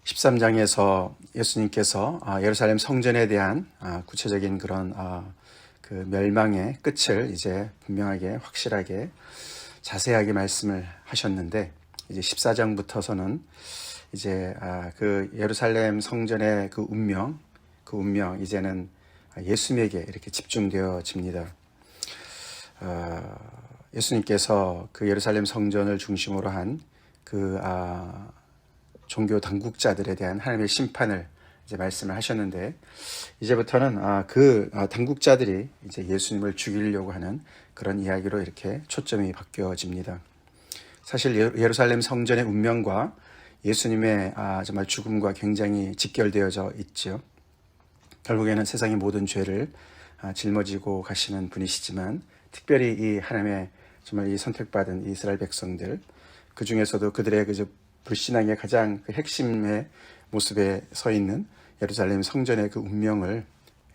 13장에서 예수님께서 예루살렘 성전에 대한 구체적인 그런 그 멸망의 끝을 이제 분명하게 확실하게 자세하게 말씀을 하셨는데, 이제 14장부터서는 이제 그 예루살렘 성전의 그 운명 이제는 예수님에게 이렇게 집중되어집니다. 예수님께서 그 예루살렘 성전을 중심으로 한 그 종교 당국자들에 대한 하나님의 심판을 이제 말씀을 하셨는데, 이제부터는 그 당국자들이 이제 예수님을 죽이려고 하는 그런 이야기로 이렇게 초점이 바뀌어집니다. 사실 예루살렘 성전의 운명과 예수님의 정말 죽음과 굉장히 직결되어져 있죠. 결국에는 세상의 모든 죄를 짊어지고 가시는 분이시지만, 특별히 이 하나님의 정말 이 선택받은 이스라엘 백성들, 그 중에서도 그들의 그 불신앙의 가장 그 핵심의 모습에 서 있는 예루살렘 성전의 그 운명을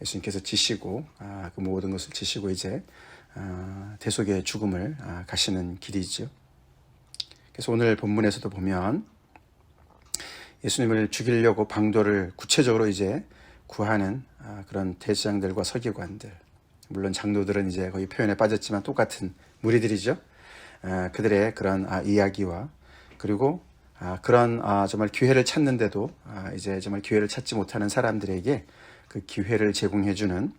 예수님께서 지시고 그 모든 것을 지시고 이제 대속의 죽음을 가시는 길이죠. 그래서 오늘 본문에서도 보면 예수님을 죽이려고 방도를 구체적으로 이제 구하는 그런 대제사장들과 서기관들, 물론 장로들은 이제 거의 표현에 빠졌지만 똑같은 무리들이죠. 그들의 그런 이야기와, 그리고 그런 정말 기회를 찾는데도 이제 정말 기회를 찾지 못하는 사람들에게 그 기회를 제공해주는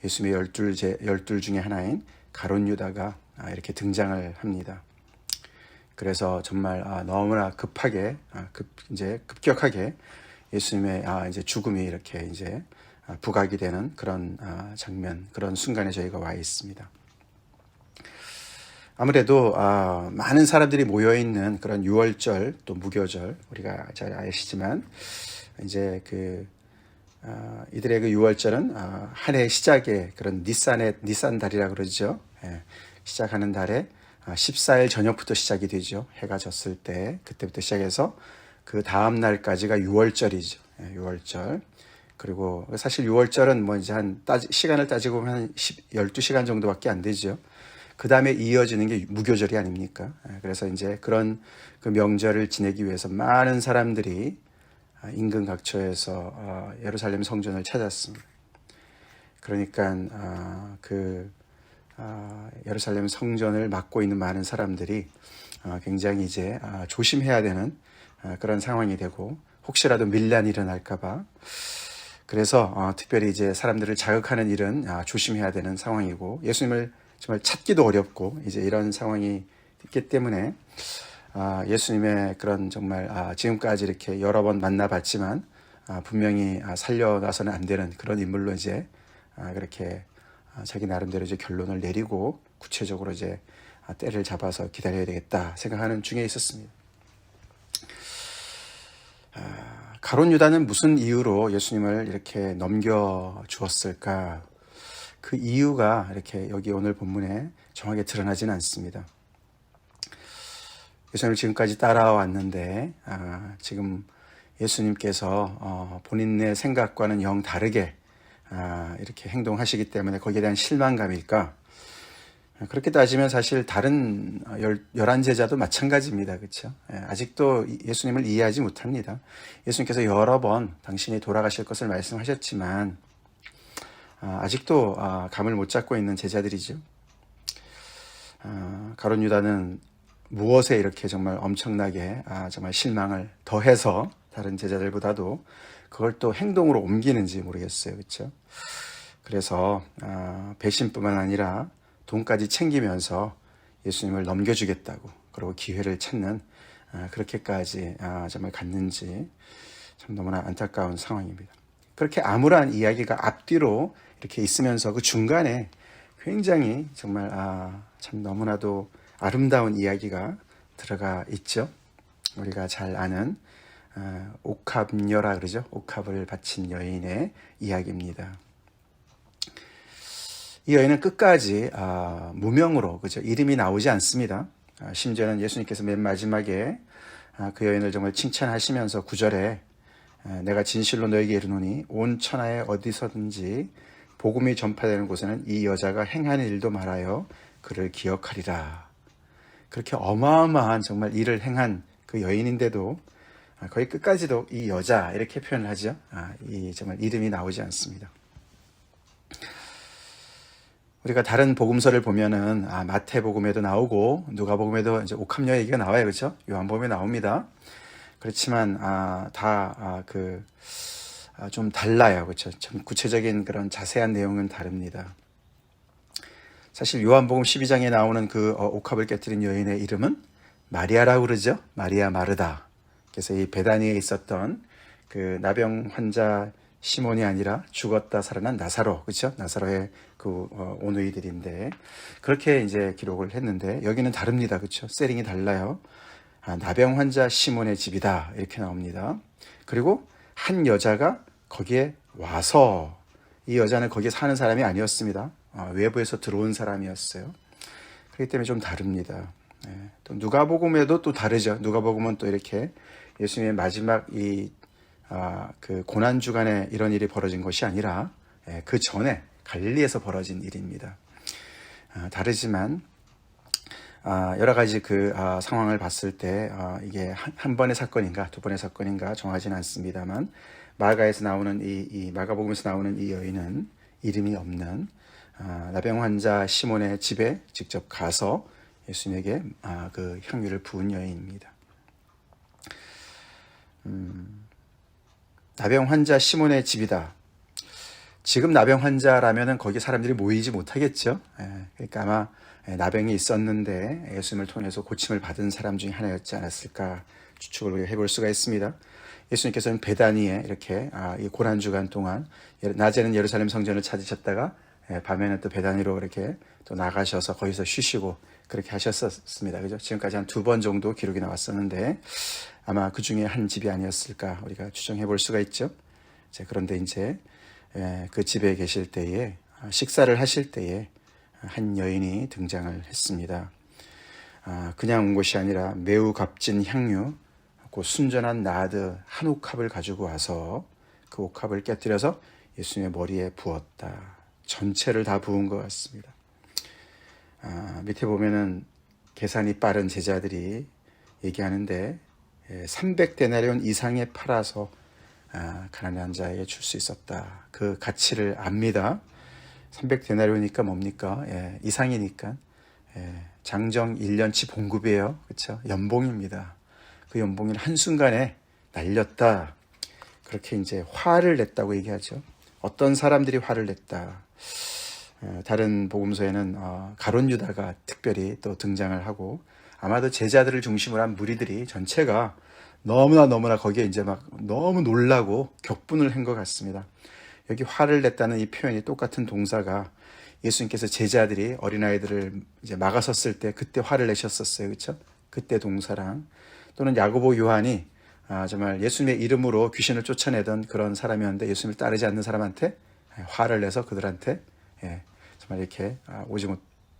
예수님의 열둘 중에 하나인 가룟 유다가 이렇게 등장을 합니다. 그래서 정말 너무나 급격하게 예수님의 이제 죽음이 이렇게 이제 부각이 되는 그런 장면, 그런 순간에 저희가 와 있습니다. 아무래도 많은 사람들이 모여 있는 그런 유월절 또 무교절, 우리가 잘 아시지만 이제 이들의 그 유월절은 한 해 시작의 그런 니산 달이라 그러죠. 시작하는 달에 14일 저녁부터 시작이 되죠. 해가 졌을 때 그때부터 시작해서 그 다음 날까지가 유월절이죠. 유월절. 그리고 사실 유월절은 뭐 이제 시간을 따지고 보면 한 12시간 정도밖에 안 되죠. 그 다음에 이어지는 게 무교절이 아닙니까? 그래서 이제 그런 그 명절을 지내기 위해서 많은 사람들이 인근 각처에서 예루살렘 성전을 찾았습니다. 그러니까 예루살렘 성전을 맡고 있는 많은 사람들이 굉장히 이제 조심해야 되는 그런 상황이 되고, 혹시라도 밀란이 일어날까봐, 그래서 특별히 이제 사람들을 자극하는 일은 조심해야 되는 상황이고, 예수님을 정말 찾기도 어렵고 이제 이런 상황이 있기 때문에 예수님의 그런 정말 지금까지 이렇게 여러 번 만나봤지만 분명히 살려놔서는 안 되는 그런 인물로 이제 그렇게 자기 나름대로 이제 결론을 내리고 구체적으로 이제 때를 잡아서 기다려야 되겠다 생각하는 중에 있었습니다. 가룟 유다는 무슨 이유로 예수님을 이렇게 넘겨 주었을까? 그 이유가 이렇게 여기 오늘 본문에 정확하게 드러나지는 않습니다. 예수님을 지금까지 따라왔는데 지금 예수님께서 본인의 생각과는 영 다르게 이렇게 행동하시기 때문에 거기에 대한 실망감일까? 그렇게 따지면 사실 다른 11제자도 마찬가지입니다. 그렇죠? 아직도 예수님을 이해하지 못합니다. 예수님께서 여러 번 당신이 돌아가실 것을 말씀하셨지만 아직도 감을 못 잡고 있는 제자들이죠. 가룟 유다는 무엇에 이렇게 정말 엄청나게 정말 실망을 더해서 다른 제자들보다도 그걸 또 행동으로 옮기는지 모르겠어요. 그렇죠? 그래서 배신뿐만 아니라 돈까지 챙기면서 예수님을 넘겨주겠다고, 그리고 기회를 찾는 그렇게까지 정말 갔는지 참 너무나 안타까운 상황입니다. 그렇게 암울한 이야기가 앞뒤로 이렇게 있으면서 그 중간에 굉장히 정말 참 너무나도 아름다운 이야기가 들어가 있죠. 우리가 잘 아는 옥합녀라 그러죠. 옥합을 바친 여인의 이야기입니다. 이 여인은 끝까지 무명으로, 그죠? 이름이 나오지 않습니다. 심지어는 예수님께서 맨 마지막에 그 여인을 정말 칭찬하시면서 9절에 내가 진실로 너에게 이르노니 온 천하에 어디서든지 복음이 전파되는 곳에는 이 여자가 행하는 일도 말하여 그를 기억하리라. 그렇게 어마어마한 정말 일을 행한 그 여인인데도 거의 끝까지도 이 여자 이렇게 표현을 하죠. 이 정말 이름이 나오지 않습니다. 우리가 다른 복음서를 보면은 마태복음에도 나오고 누가복음에도 이제 옥합녀 얘기가 나와요, 그렇죠? 요한복음에 나옵니다. 그렇지만 좀 달라요, 그렇죠? 좀 구체적인 그런 자세한 내용은 다릅니다. 사실 요한복음 12장에 나오는 그 옥합을 깨뜨린 여인의 이름은 마리아라고 그러죠. 마리아 마르다. 그래서 이 베다니에 있었던 그 나병 환자 시몬이 아니라 죽었다 살아난 나사로, 그렇죠? 나사로의 그 오누이들인데 그렇게 이제 기록을 했는데 여기는 다릅니다, 그렇죠? 셀링이 달라요. 나병 환자 시몬의 집이다 이렇게 나옵니다. 그리고 한 여자가 거기에 와서, 이 여자는 거기에 사는 사람이 아니었습니다. 외부에서 들어온 사람이었어요. 그렇기 때문에 좀 다릅니다. 또 누가복음에도 또 다르죠. 누가복음은 또 이렇게 예수님의 마지막 그 고난 주간에 이런 일이 벌어진 것이 아니라 그 전에 갈릴리에서 벌어진 일입니다. 다르지만 여러 가지 그 상황을 봤을 때 이게 한 번의 사건인가 두 번의 사건인가 정하지는 않습니다만 마가에서 나오는 이 마가복음에서 나오는 이 여인은 이름이 없는 나병 환자 시몬의 집에 직접 가서 예수님에게 그 향유를 부은 여인입니다. 나병 환자 시몬의 집이다. 지금 나병 환자라면은 거기 사람들이 모이지 못하겠죠. 그러니까 아마 나병이 있었는데 예수님을 통해서 고침을 받은 사람 중에 하나였지 않았을까 추측을 해볼 수가 있습니다. 예수님께서는 베다니에 이렇게 이 고난 주간 동안 낮에는 예루살렘 성전을 찾으셨다가 밤에는 또 베다니로 이렇게 또 나가셔서 거기서 쉬시고 그렇게 하셨었습니다. 그죠? 지금까지 한 2번 정도 기록이 나왔었는데 아마 그 중에 한 집이 아니었을까 우리가 추정해 볼 수가 있죠. 그런데 이제 그 집에 계실 때에 식사를 하실 때에 한 여인이 등장을 했습니다. 그냥 온 것이 아니라 매우 값진 향유, 그 순전한 나드 한 옥합을 가지고 와서 그 옥합을 깨뜨려서 예수님의 머리에 부었다. 전체를 다 부은 것 같습니다. 밑에 보면은 계산이 빠른 제자들이 얘기하는데 300데나리온 이상에 팔아서 가난한 자에게 줄 수 있었다. 그 가치를 압니다. 300데나리온이니까 뭡니까? 이상이니까 장정 1년치 봉급이에요. 그렇죠? 연봉입니다. 그 연봉을 한순간에 날렸다. 그렇게 이제 화를 냈다고 얘기하죠. 어떤 사람들이 화를 냈다. 다른 복음서에는 가룟 유다가 특별히 또 등장을 하고 아마도 제자들을 중심으로 한 무리들이 전체가 너무나 거기에 이제 막 너무 놀라고 격분을 한 것 같습니다. 여기 화를 냈다는 이 표현이 똑같은 동사가 예수님께서 제자들이 어린아이들을 이제 막아섰을 때 그때 화를 내셨었어요. 그렇죠? 그때 동사랑 또는 야고보 요한이 정말 예수님의 이름으로 귀신을 쫓아내던 그런 사람이었는데 예수님을 따르지 않는 사람한테 화를 내서 그들한테 정말 이렇게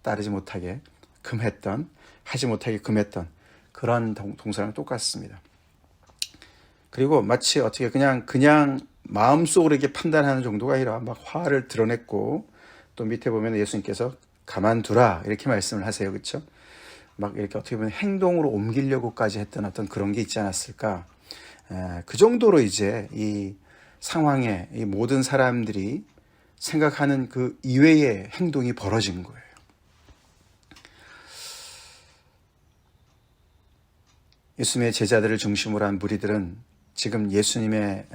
따르지 못하게 금했던, 하지 못하게 금했던 그런 동사랑 똑같습니다. 그리고 마치 어떻게 그냥 마음속으로 이렇게 판단하는 정도가 아니라 막 화를 드러냈고 또 밑에 보면 예수님께서 가만두라 이렇게 말씀을 하세요. 그렇죠? 막 이렇게 어떻게 보면 행동으로 옮기려고까지 했던 어떤 그런 게 있지 않았을까? 그 정도로 이제 이 상황에 이 모든 사람들이 생각하는 그 이외의 행동이 벌어진 거예요. 예수님의 제자들을 중심으로 한 무리들은 지금 예수님의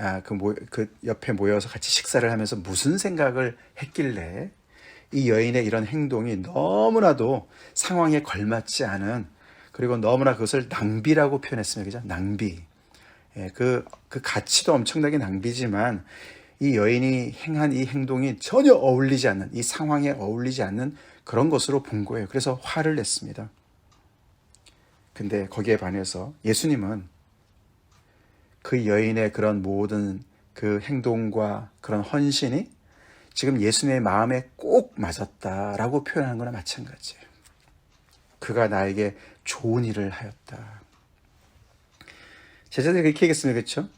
그 옆에 모여서 같이 식사를 하면서 무슨 생각을 했길래 이 여인의 이런 행동이 너무나도 상황에 걸맞지 않은, 그리고 너무나 그것을 낭비라고 표현했습니다. 그죠? 낭비. 그 가치도 엄청나게 낭비지만 이 여인이 행한 이 행동이 전혀 어울리지 않는, 이 상황에 어울리지 않는 그런 것으로 본 거예요. 그래서 화를 냈습니다. 근데 거기에 반해서 예수님은 그 여인의 그런 모든 그 행동과 그런 헌신이 지금 예수님의 마음에 꼭 맞았다라고 표현하는 거나 마찬가지예요. 그가 나에게 좋은 일을 하였다. 제자들이 그렇게 얘기했습니다. 그렇죠?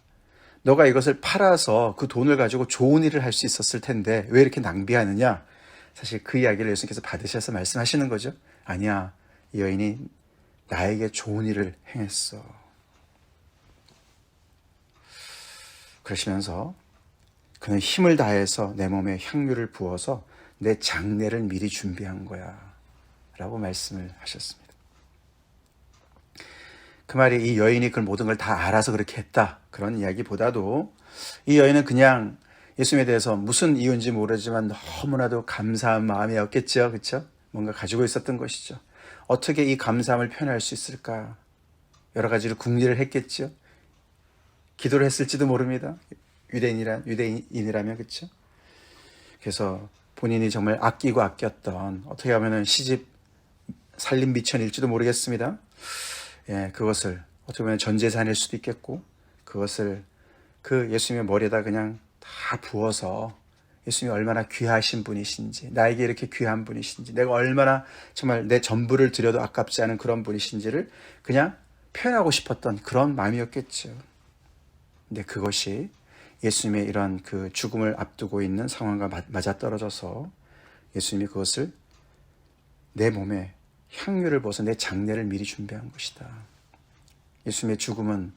너가 이것을 팔아서 그 돈을 가지고 좋은 일을 할 수 있었을 텐데 왜 이렇게 낭비하느냐? 사실 그 이야기를 예수님께서 받으셔서 말씀하시는 거죠. 아니야, 이 여인이 나에게 좋은 일을 행했어. 그러시면서 그는 힘을 다해서 내 몸에 향유를 부어서 내 장례를 미리 준비한 거야 라고 말씀을 하셨습니다. 그 말이 이 여인이 그 모든 걸 다 알아서 그렇게 했다 그런 이야기보다도 이 여인은 그냥 예수님에 대해서 무슨 이유인지 모르지만 너무나도 감사한 마음이었겠죠. 그렇죠? 뭔가 가지고 있었던 것이죠. 어떻게 이 감사함을 표현할 수 있을까? 여러 가지로 궁리를 했겠죠. 기도를 했을지도 모릅니다. 유대인이라면 그렇죠? 그래서 본인이 정말 아끼고 아꼈던 어떻게 하면은 시집 살림 미천일지도 모르겠습니다. 예, 그것을 어떻게 보면 전 재산일 수도 있겠고 그것을 그 예수님의 머리에다 그냥 다 부어서 예수님이 얼마나 귀하신 분이신지 나에게 이렇게 귀한 분이신지 내가 얼마나 정말 내 전부를 드려도 아깝지 않은 그런 분이신지를 그냥 표현하고 싶었던 그런 마음이었겠죠. 근데 그것이 예수님의 이런 그 죽음을 앞두고 있는 상황과 맞아떨어져서 예수님이 그것을 내 몸에 향유를 부어서 내 장례를 미리 준비한 것이다. 예수님의 죽음은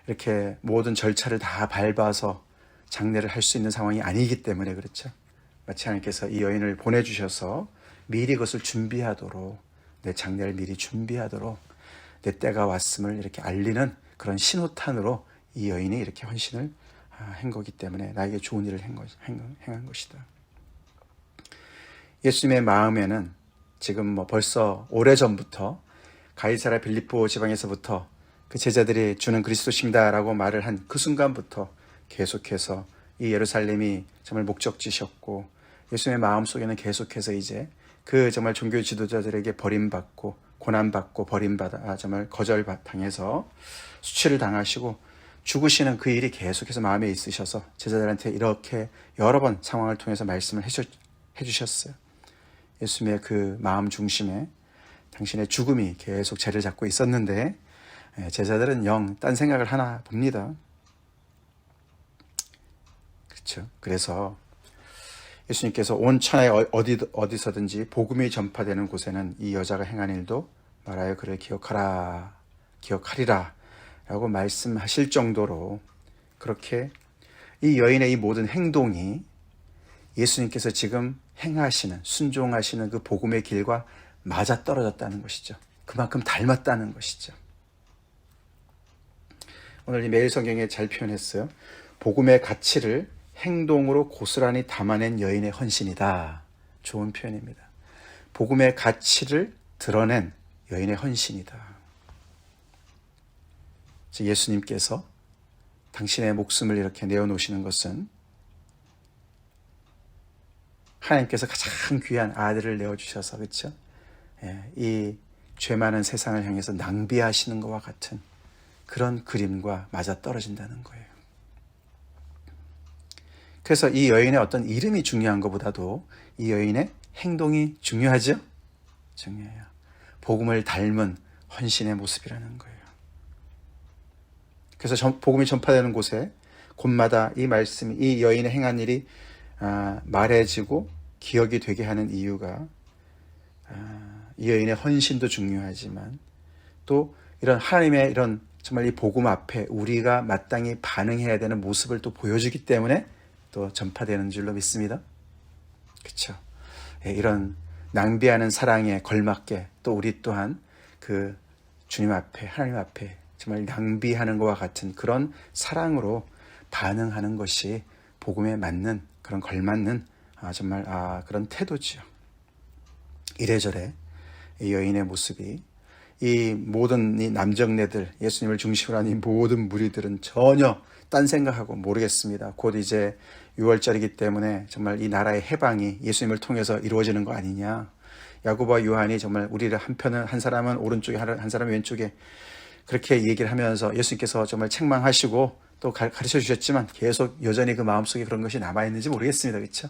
이렇게 모든 절차를 다 밟아서 장례를 할 수 있는 상황이 아니기 때문에 그렇죠. 마치 하나님께서 이 여인을 보내주셔서 미리 그것을 준비하도록 내 장례를 미리 준비하도록 내 때가 왔음을 이렇게 알리는 그런 신호탄으로 이 여인이 이렇게 헌신을 한 거기 때문에 나에게 좋은 일을 행한 것이다. 예수님의 마음에는 지금 벌써 오래전부터 가이사랴 빌립보 지방에서부터 그 제자들이 주는 그리스도십니다라고 말을 한 그 순간부터 계속해서 이 예루살렘이 정말 목적지셨고 예수님의 마음속에는 계속해서 이제 그 정말 종교 지도자들에게 버림받고 고난받고 버림받아 정말 거절당해서 수치를 당하시고 죽으시는 그 일이 계속해서 마음에 있으셔서 제자들한테 이렇게 여러 번 상황을 통해서 말씀을 해주셨어요. 예수님의 그 마음 중심에 당신의 죽음이 계속 자리를 잡고 있었는데 제자들은 영 딴 생각을 하나 봅니다. 그렇죠. 그래서 예수님께서 온 천하에 어디서든지 복음이 전파되는 곳에는 이 여자가 행한 일도 말하여 그를 기억하리라 라고 말씀하실 정도로 그렇게 이 여인의 이 모든 행동이 예수님께서 지금 행하시는 순종하시는 그 복음의 길과 맞아떨어졌다는 것이죠. 그만큼 닮았다는 것이죠. 오늘 이 매일 성경에 잘 표현했어요. 복음의 가치를 행동으로 고스란히 담아낸 여인의 헌신이다. 좋은 표현입니다. 복음의 가치를 드러낸 여인의 헌신이다. 즉 예수님께서 당신의 목숨을 이렇게 내어놓으시는 것은 하나님께서 가장 귀한 아들을 내어주셔서 그렇죠? 이 죄 많은 세상을 향해서 낭비하시는 것과 같은 그런 그림과 맞아떨어진다는 거예요. 그래서 이 여인의 어떤 이름이 중요한 것보다도 이 여인의 행동이 중요하죠? 중요해요. 복음을 닮은 헌신의 모습이라는 거예요. 그래서 복음이 전파되는 곳에 곳마다 이 말씀이 이 여인의 행한 일이 말해지고 기억이 되게 하는 이유가 이 여인의 헌신도 중요하지만 또 이런 하나님의 이런 정말 이 복음 앞에 우리가 마땅히 반응해야 되는 모습을 또 보여주기 때문에 또 전파되는 줄로 믿습니다. 그렇죠? 이런 낭비하는 사랑에 걸맞게 또 우리 또한 그 주님 앞에 하나님 앞에 정말 낭비하는 것과 같은 그런 사랑으로 반응하는 것이 복음에 맞는 그런 걸맞는 정말 그런 태도지요. 이래저래 이 여인의 모습이 이 모든 이 남정네들 예수님을 중심으로 한 이 모든 무리들은 전혀 딴 생각하고 모르겠습니다. 곧 이제 6월절이기 때문에 정말 이 나라의 해방이 예수님을 통해서 이루어지는 거 아니냐. 야고보와 요한이 정말 우리를 한 사람은 오른쪽에 한 사람은 왼쪽에 그렇게 얘기를 하면서 예수님께서 정말 책망하시고 또 가르쳐 주셨지만 계속 여전히 그 마음속에 그런 것이 남아있는지 모르겠습니다. 그렇죠?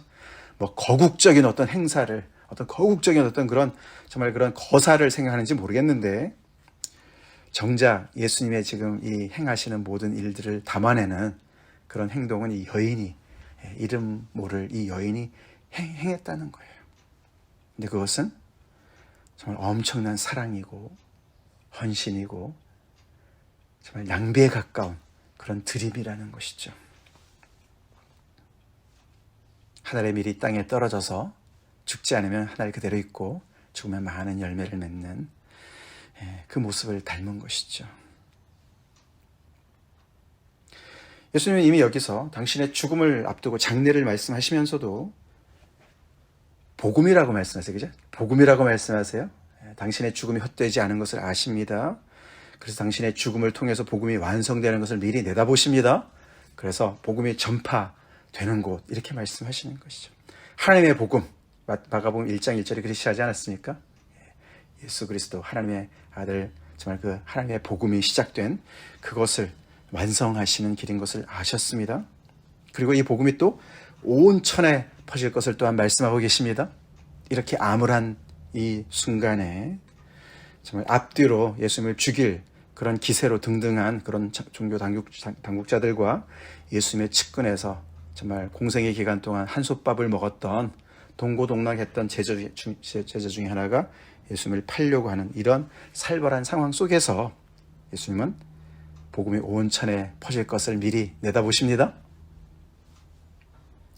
뭐 거국적인 어떤 행사를 거국적인 어떤 그런 정말 그런 거사를 생각하는지 모르겠는데 정작 예수님의 지금 이 행하시는 모든 일들을 담아내는 그런 행동은 이 여인이 이름 모를 이 여인이 행했다는 거예요. 근데 그것은 정말 엄청난 사랑이고 헌신이고 정말 낭비에 가까운 그런 드림이라는 것이죠. 하늘의 밀이 땅에 떨어져서 죽지 않으면 하늘 그대로 있고 죽으면 많은 열매를 맺는 그 모습을 닮은 것이죠. 예수님은 이미 여기서 당신의 죽음을 앞두고 장례를 말씀하시면서도 복음이라고 말씀하세요. 그죠? 복음이라고 말씀하세요. 당신의 죽음이 헛되지 않은 것을 아십니다. 그래서 당신의 죽음을 통해서 복음이 완성되는 것을 미리 내다보십니다. 그래서 복음이 전파되는 곳 이렇게 말씀하시는 것이죠. 하나님의 복음, 마가복음 1장 1절에 그렇게 하지 않았습니까? 예수 그리스도 하나님의 아들, 정말 그 하나님의 복음이 시작된 그것을 완성하시는 길인 것을 아셨습니다. 그리고 이 복음이 또 온 천에 퍼질 것을 또한 말씀하고 계십니다. 이렇게 암울한 이 순간에 정말 앞뒤로 예수님을 죽일 그런 기세로 등등한 그런 종교 당국자들과 예수님의 측근에서 정말 공생의 기간 동안 한솥밥을 먹었던 동고동락했던 제자 중에 하나가 예수님을 팔려고 하는 이런 살벌한 상황 속에서 예수님은 복음이 온 천에 퍼질 것을 미리 내다보십니다.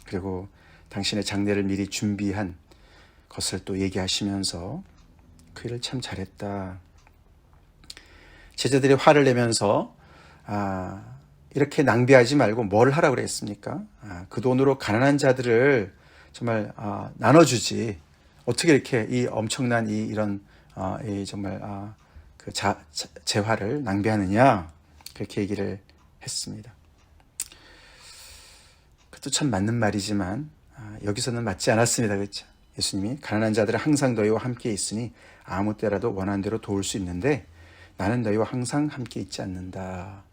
그리고 당신의 장례를 미리 준비한 것을 또 얘기하시면서 그 일을 참 잘했다. 제자들이 화를 내면서 이렇게 낭비하지 말고 뭘 하라고 그랬습니까? 그 돈으로 가난한 자들을 정말 나눠주지. 어떻게 이렇게 이 엄청난 이런 정말 그 재화를 낭비하느냐 그렇게 얘기를 했습니다. 그것도 참 맞는 말이지만 여기서는 맞지 않았습니다. 그렇죠? 예수님이 가난한 자들은 항상 너희와 함께 있으니 아무 때라도 원하는 대로 도울 수 있는데 나는 너희와 항상 함께 있지 않는다.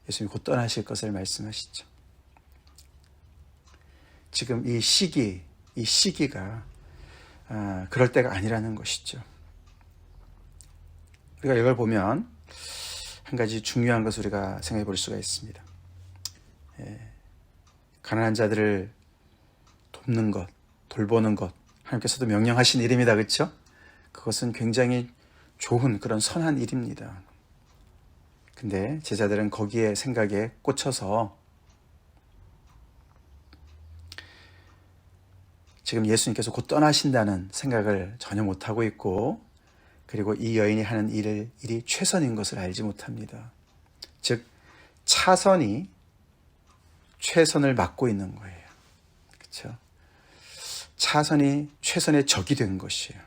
예수님이 곧 떠나실 것을 말씀하시죠. 지금 이 시기가 그럴 때가 아니라는 것이죠. 우리가 이걸 보면 한 가지 중요한 것을 우리가 생각해 볼 수가 있습니다. 가난한 자들을 돕는 것, 돌보는 것, 하나님께서도 명령하신 일입니다. 그렇죠? 그것은 굉장히 좋은 그런 선한 일입니다. 근데 제자들은 거기에 생각에 꽂혀서 지금 예수님께서 곧 떠나신다는 생각을 전혀 못하고 있고 그리고 이 여인이 하는 일이 최선인 것을 알지 못합니다. 즉 차선이 최선을 막고 있는 거예요. 그렇죠? 차선이 최선의 적이 된 것이에요.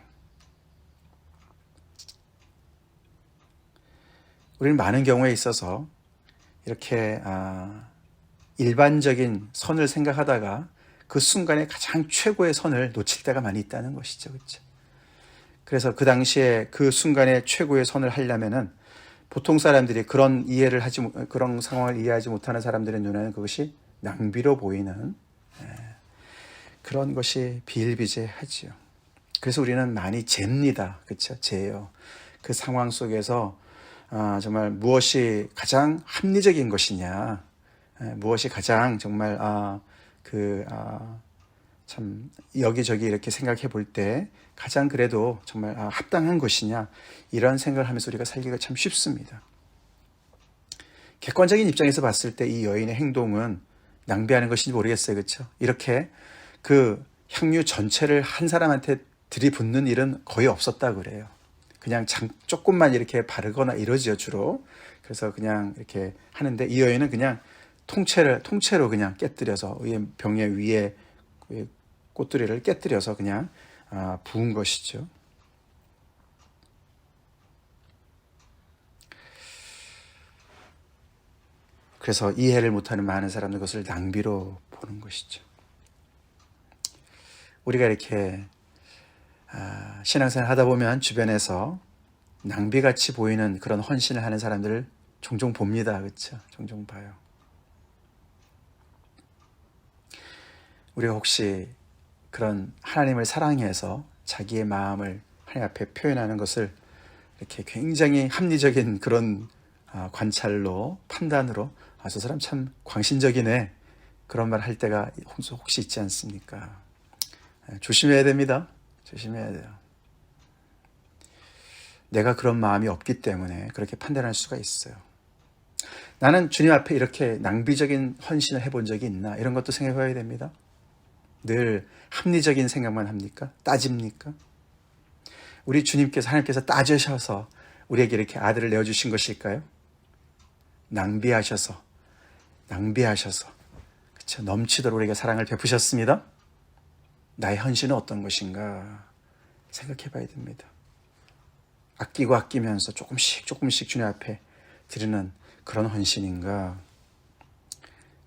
우리는 많은 경우에 있어서 이렇게 일반적인 선을 생각하다가 그 순간에 가장 최고의 선을 놓칠 때가 많이 있다는 것이죠. 그렇죠? 그래서 그 당시에 그 순간에 최고의 선을 하려면은 보통 사람들이 그런 상황을 이해하지 못하는 사람들의 눈에는 그것이 낭비로 보이는 그런 것이 비일비재하지요. 그래서 우리는 많이 잽니다. 그렇죠? 재요. 그 상황 속에서 정말 무엇이 가장 합리적인 것이냐, 무엇이 가장 정말 참 여기저기 이렇게 생각해 볼 때 가장 그래도 정말 합당한 것이냐 이런 생각을 하면서 우리가 살기가 참 쉽습니다. 객관적인 입장에서 봤을 때 이 여인의 행동은 낭비하는 것인지 모르겠어요. 그렇죠? 이렇게 그 향유 전체를 한 사람한테 들이붓는 일은 거의 없었다고 그래요. 그냥 조금만 이렇게 바르거나 이러지요, 주로. 그래서 그냥 이렇게 하는데 이 여인은 그냥 통째로 그냥 깨뜨려서 병의 위에 꽃두리를 깨뜨려서 그냥 부은 것이죠. 그래서 이해를 못하는 많은 사람들 그것을 낭비로 보는 것이죠. 우리가 이렇게 신앙생활 하다 보면 주변에서 낭비같이 보이는 그런 헌신을 하는 사람들을 종종 봅니다. 그렇죠? 종종 봐요. 우리가 혹시 그런 하나님을 사랑해서 자기의 마음을 하나님 앞에 표현하는 것을 이렇게 굉장히 합리적인 그런 관찰로 판단으로 저 사람 참 광신적이네 그런 말 할 때가 혹시 있지 않습니까? 조심해야 됩니다. 조심해야 돼요. 내가 그런 마음이 없기 때문에 그렇게 판단할 수가 있어요. 나는 주님 앞에 이렇게 낭비적인 헌신을 해본 적이 있나? 이런 것도 생각해 봐야 됩니다. 늘 합리적인 생각만 합니까? 따집니까? 우리 주님께서, 하나님께서 따지셔서 우리에게 이렇게 아들을 내어주신 것일까요? 낭비하셔서, 그쵸? 넘치도록 우리에게 사랑을 베푸셨습니다. 나의 헌신은 어떤 것인가 생각해 봐야 됩니다. 아끼고 아끼면서 조금씩 주님 앞에 드리는 그런 헌신인가?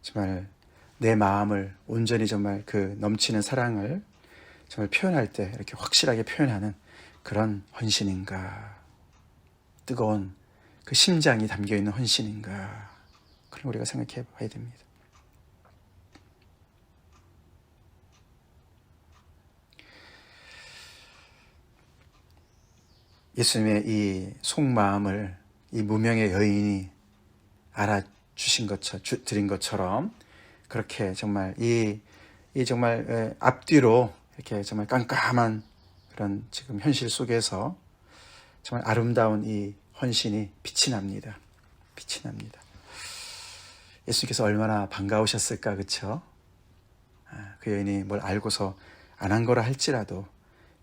정말 내 마음을 온전히 정말 그 넘치는 사랑을 정말 표현할 때 이렇게 확실하게 표현하는 그런 헌신인가? 뜨거운 그 심장이 담겨있는 헌신인가? 그런 우리가 생각해 봐야 됩니다. 예수님의 이 속마음을 이 무명의 여인이 알아주신 것처럼, 드린 것처럼 그렇게 정말 이 정말 앞뒤로 이렇게 정말 깜깜한 그런 지금 현실 속에서 정말 아름다운 이 헌신이 빛이 납니다. 예수님께서 얼마나 반가우셨을까, 그쵸? 그 여인이 뭘 알고서 안 한 거라 할지라도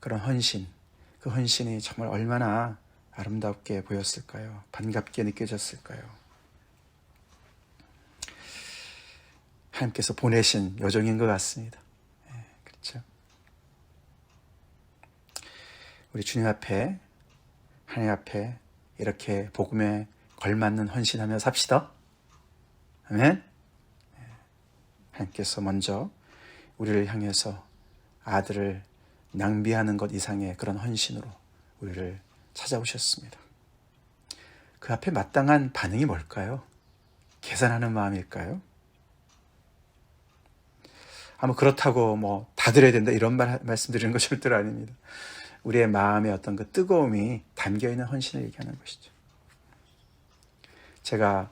그런 헌신, 그 헌신이 정말 얼마나 아름답게 보였을까요? 반갑게 느껴졌을까요? 하나님께서 보내신 여종인 것 같습니다. 그렇죠? 우리 주님 앞에, 하나님 앞에 이렇게 복음에 걸맞는 헌신하며 삽시다. 아멘. 하나님께서 먼저 우리를 향해서 아들을 낭비하는 것 이상의 그런 헌신으로 우리를 찾아오셨습니다. 그 앞에 마땅한 반응이 뭘까요? 계산하는 마음일까요? 아마 그렇다고 다 드려야 된다 이런 말씀드리는 거 절대로 아닙니다. 우리의 마음에 어떤 그 뜨거움이 담겨있는 헌신을 얘기하는 것이죠. 제가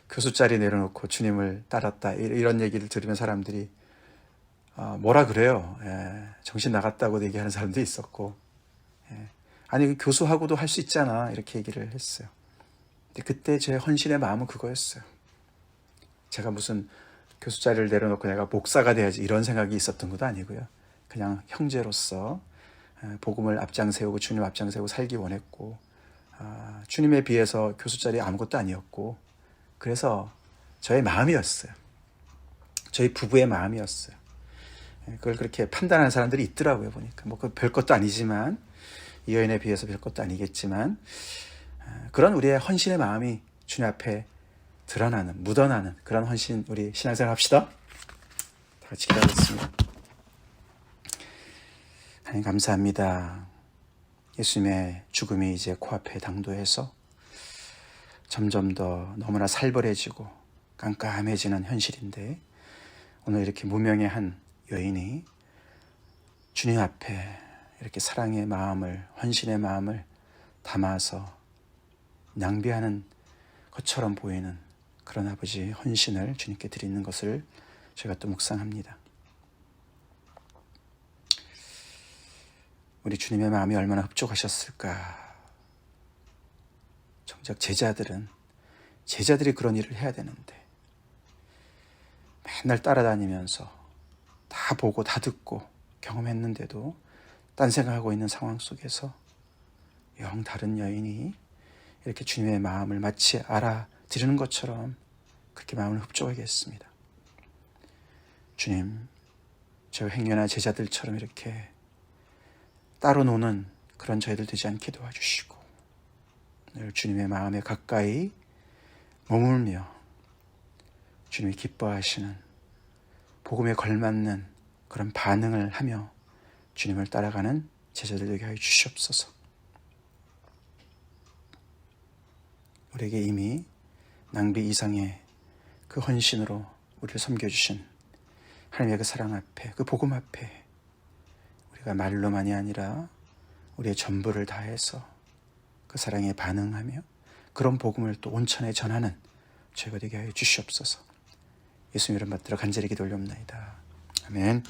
교수 자리 내려놓고 주님을 따랐다 이런 얘기를 들으면 사람들이 뭐라 그래요. 정신 나갔다고 얘기하는 사람도 있었고, 아니 교수하고도 할 수 있잖아 이렇게 얘기를 했어요. 근데 그때 제 헌신의 마음은 그거였어요. 제가 무슨 교수 자리를 내려놓고 내가 목사가 돼야지 이런 생각이 있었던 것도 아니고요. 그냥 형제로서 복음을 앞장세우고 주님 앞장세우고 살기 원했고, 주님에 비해서 교수 자리 아무것도 아니었고, 그래서 저의 마음이었어요. 저희 부부의 마음이었어요. 그걸 그렇게 판단하는 사람들이 있더라고요, 보니까. 별것도 아니지만, 이 여인에 비해서 별것도 아니겠지만, 그런 우리의 헌신의 마음이 주님 앞에 드러나는, 묻어나는 그런 헌신, 우리 신앙생활 합시다. 다 같이 기도하겠습니다. 하나님 감사합니다. 예수님의 죽음이 이제 코앞에 당도해서 점점 더 너무나 살벌해지고 깜깜해지는 현실인데, 오늘 이렇게 무명의 한 여인이 주님 앞에 이렇게 사랑의 마음을, 헌신의 마음을 담아서 낭비하는 것처럼 보이는 그런 아버지 헌신을 주님께 드리는 것을 저희가 또 묵상합니다. 우리 주님의 마음이 얼마나 흡족하셨을까. 정작 제자들이 그런 일을 해야 되는데 맨날 따라다니면서 다 보고 다 듣고 경험했는데도 딴 생각하고 있는 상황 속에서 영 다른 여인이 이렇게 주님의 마음을 마치 알아들이는 것처럼 그렇게 마음을 흡족하게 했습니다. 주님, 저 행여나 제자들처럼 이렇게 따로 노는 그런 저희들 되지 않게 도와주시고, 늘 주님의 마음에 가까이 머물며 주님이 기뻐하시는 복음에 걸맞는 그런 반응을 하며 주님을 따라가는 제자들 되게 하여 주시옵소서. 우리에게 이미 낭비 이상의 그 헌신으로 우리를 섬겨주신 하나님의 그 사랑 앞에, 그 복음 앞에 우리가 말로만이 아니라 우리의 전부를 다해서 그 사랑에 반응하며 그런 복음을 또 온천에 전하는 저희가 되게 하여 주시옵소서. 예수님 이름 받들어 간절히 기도 올려옵나이다. 아멘.